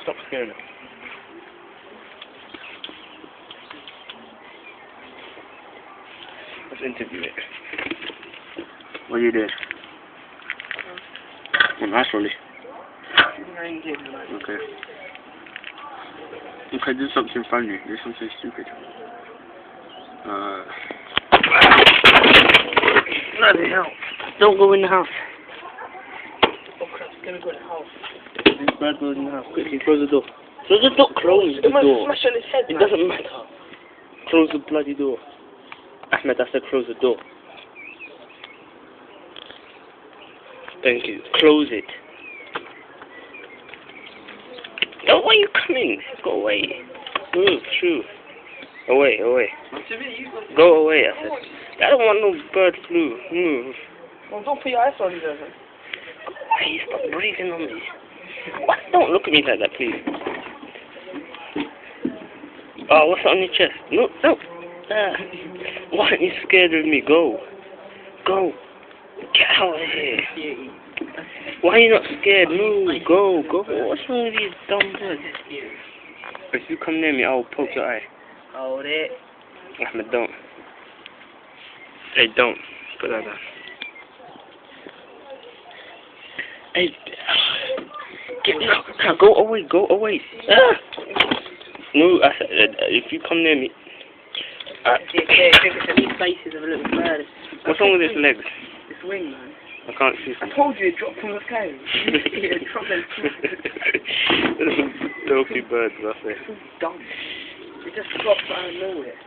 stop scaring them. Let's interview it. What you did? Oh, nice, Rolly. Okay. Okay, do something funny. Do something stupid. Bloody hell. Don't go in the house. Oh crap, it's gonna go in the house. This bird goes in the house. Quickly, close the door. Close the door. Close the door. Smash on his head, It man. doesn't matter. Close the bloody door. Ahmed, I said close the door. Thank you. Close it. Oh, why are you coming? Go away. Move, shoo. Away, away. Go away, I said. I don't want no bird flu. Move. Well, don't put your eyes on it, then. Go away, stop breathing on me. What? Don't look at me like that, please. Oh, what's on your chest? No, no. Why aren't you scared of me? Go. Go. Get out of here. Why are you not scared? Move. Go. Go. What's wrong with these dumb birds? If you come near me, I'll poke your eye. Hold it. Ahmed, don't. Hey, don't. Put that down. Hey. Go away. Go away. No, I said, if you come near me. These faces of a little bird. What's wrong with his legs? This wing, man. I can't see. I told you it dropped from the sky. It dropped Filthy birds, that's it. It's dumb. It just dropped out of nowhere.